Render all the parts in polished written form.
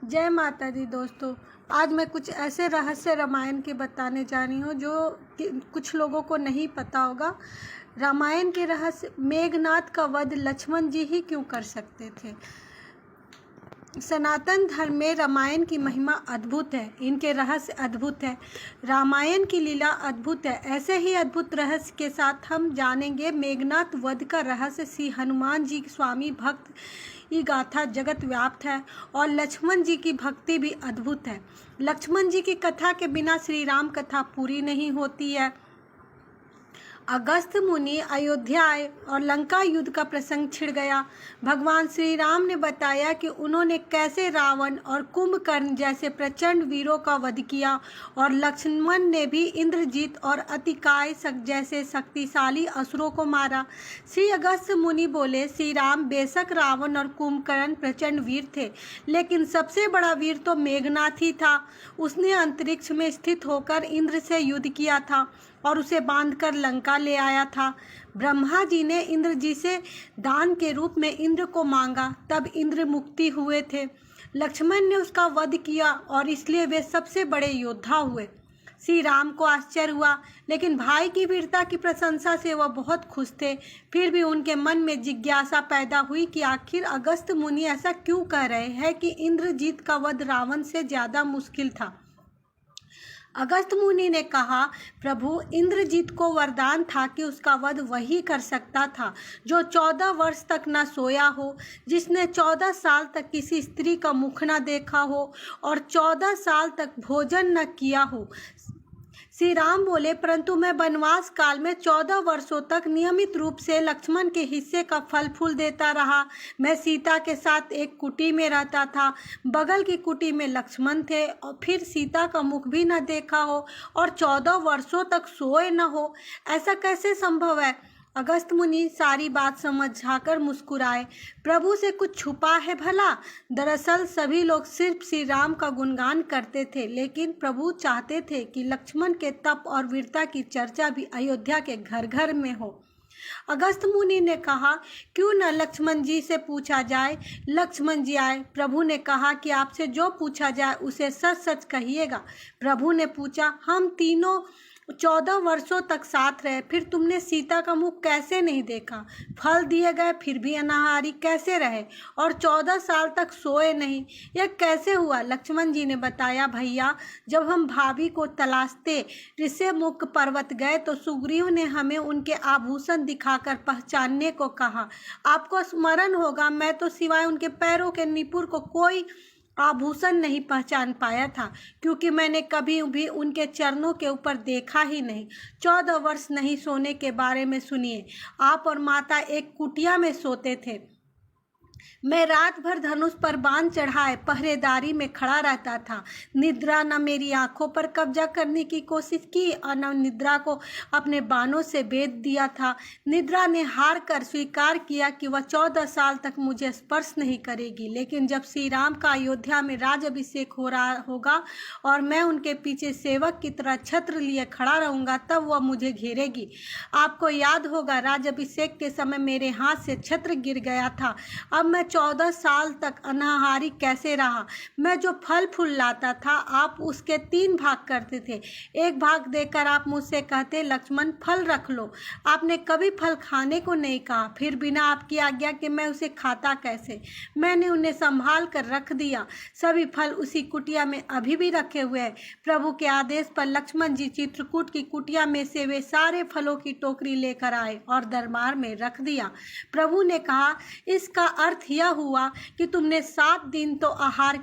जय माता दी दोस्तों। आज मैं कुछ ऐसे रहस्य रामायण के बताने जा रही हूँ जो कुछ लोगों को नहीं पता होगा। रामायण के रहस्य, मेघनाद का वध लक्ष्मण जी ही क्यों कर सकते थे। सनातन धर्म में रामायण की महिमा अद्भुत है, इनके रहस्य अद्भुत है, रामायण की लीला अद्भुत है। ऐसे ही अद्भुत रहस्य के साथ हम जानेंगे मेघनाद वध का रहस्य। श्री हनुमान जी स्वामी भक्त की गाथा जगत व्याप्त है और लक्ष्मण जी की भक्ति भी अद्भुत है। लक्ष्मण जी की कथा के बिना श्री राम कथा पूरी नहीं होती है। अगस्त्य मुनि अयोध्या आए और लंका युद्ध का प्रसंग छिड़ गया। भगवान श्री राम ने बताया कि उन्होंने कैसे रावण और कुंभकर्ण जैसे प्रचंड वीरों का वध किया और लक्ष्मण ने भी इंद्रजीत और अतिकाय जैसे शक्तिशाली असुरों को मारा। श्री अगस्त्य मुनि बोले, श्री राम बेशक रावण और कुंभकर्ण प्रचंड वीर थे, लेकिन सबसे बड़ा वीर तो मेघनाद ही था। उसने अंतरिक्ष में स्थित होकर इंद्र से युद्ध किया था और उसे बांधकर लंका ले आया था। ब्रह्मा जी ने इंद्र जी से दान के रूप में इंद्र को मांगा, तब इंद्र मुक्ति हुए थे। लक्ष्मण ने उसका वध किया और इसलिए वे सबसे बड़े योद्धा हुए। श्री राम को आश्चर्य हुआ, लेकिन भाई की वीरता की प्रशंसा से वह बहुत खुश थे। फिर भी उनके मन में जिज्ञासा पैदा हुई कि आखिर अगस्त्य मुनि ऐसा क्यों कह रहे हैं कि इंद्रजीत का वध रावण से ज़्यादा मुश्किल था। अगस्त्य मुनि ने कहा, प्रभु, इंद्रजीत को वरदान था कि उसका वध वही कर सकता था जो 14 वर्ष तक न सोया हो, जिसने 14 साल तक किसी स्त्री का मुख न देखा हो और 14 साल तक भोजन न किया हो। श्री राम बोले, परंतु मैं वनवास काल में 14 वर्षों तक नियमित रूप से लक्ष्मण के हिस्से का फल फूल देता रहा। मैं सीता के साथ एक कुटी में रहता था, बगल की कुटी में लक्ष्मण थे और फिर सीता का मुख भी न देखा हो और 14 वर्षों तक सोए न हो। ऐसा कैसे संभव है। अगस्त्य मुनि सारी बात समझाकर मुस्कुराए। प्रभु से कुछ छुपा है भला। दरअसल सभी लोग सिर्फ श्री राम का गुणगान करते थे, लेकिन प्रभु चाहते थे कि लक्ष्मण के तप और वीरता की चर्चा भी अयोध्या के घर घर में हो। अगस्त्य मुनि ने कहा, क्यों न लक्ष्मण जी से पूछा जाए। लक्ष्मण जी आए। प्रभु ने कहा कि आपसे जो पूछा जाए उसे सच सच कहिएगा। प्रभु ने पूछा, हम तीनों 14 वर्षों तक साथ रहे, फिर तुमने सीता का मुख कैसे नहीं देखा। फल दिए गए फिर भी अनाहारी कैसे रहे और 14 साल तक सोए नहीं, यह कैसे हुआ। लक्ष्मण जी ने बताया, भैया, जब हम भाभी को तलाशते ऋषिमुख पर्वत गए तो सुग्रीव ने हमें उनके आभूषण दिखाकर पहचानने को कहा। आपको स्मरण होगा, मैं तो सिवाय उनके पैरों के निपुर को कोई आभूषण नहीं पहचान पाया था, क्योंकि मैंने कभी भी उनके चरणों के ऊपर देखा ही नहीं। 14 वर्ष नहीं सोने के बारे में सुनिए। आप और माता एक कुटिया में सोते थे। मैं रात भर धनुष पर बाण चढ़ाए पहरेदारी में खड़ा रहता था। निद्रा न मेरी आंखों पर कब्जा करने की कोशिश की और न निद्रा को अपने बाणों से बेध दिया था। निद्रा ने हार कर स्वीकार किया कि वह 14 साल तक मुझे स्पर्श नहीं करेगी, लेकिन जब श्री राम का अयोध्या में राज अभिषेक हो रहा होगा और मैं उनके पीछे सेवक की तरह छत्र लिए खड़ा रहूंगा, तब वह मुझे घेरेगी। आपको याद होगा, राज अभिषेक के समय मेरे हाथ से छत्र गिर गया था। अब मैं 14 साल तक अनाहारी कैसे रहा। मैं जो फल फूल लाता था, आप उसके 3 भाग करते थे। एक भाग देकर आप मुझसे कहते, लक्ष्मण, फल रख लो। आपने कभी फल खाने को नहीं कहा, फिर बिना आपकी आज्ञा के मैं उसे खाता कैसे। मैंने उन्हें संभाल कर रख दिया। सभी फल उसी कुटिया में अभी भी रखे हुए हैं। प्रभु के आदेश पर लक्ष्मण जी चित्रकूट की कुटिया में से वे सारे फलों की टोकरी लेकर आए और दरबार में रख दिया। प्रभु ने कहा, इसका अर्थ यह हुआ कि तुमने 7 दिन तो आहार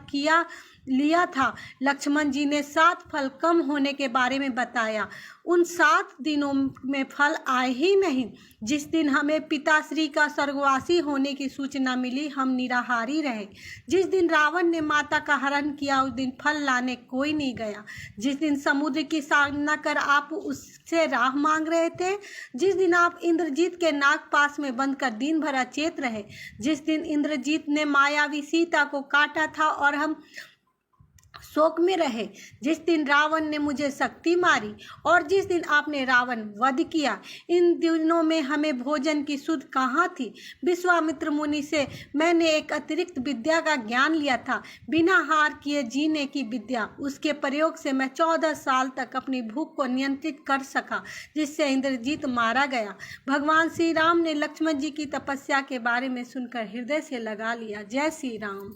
लिया था। लक्ष्मण जी ने 7 फल कम होने के बारे में बताया। उन 7 दिनों में फल आए ही नहीं। जिस दिन हमें पिताश्री का स्वर्गवासी होने की सूचना मिली, हम निराहारी रहे। जिस दिन रावण ने माता का हरण किया, उस दिन फल लाने कोई नहीं गया। जिस दिन समुद्र की सामना कर आप उससे राह मांग रहे थे, जिस दिन आप इंद्रजीत के नाग पास में बंद कर दिन भर अचेत रहे, जिस दिन इंद्रजीत ने मायावी सीता को काटा था और हम शोक में रहे। जिस दिन रावण ने मुझे शक्ति मारी और जिस दिन आपने रावण वध किया, इन दिनों में हमें भोजन की सुध कहाँ थी। विश्वामित्र मुनि से मैंने एक अतिरिक्त विद्या का ज्ञान लिया था, बिना हार किए जीने की विद्या। उसके प्रयोग से मैं 14 साल तक अपनी भूख को नियंत्रित कर सका, जिससे इंद्रजीत मारा गया। भगवान श्री राम ने लक्ष्मण जी की तपस्या के बारे में सुनकर हृदय से लगा लिया। जय श्री राम।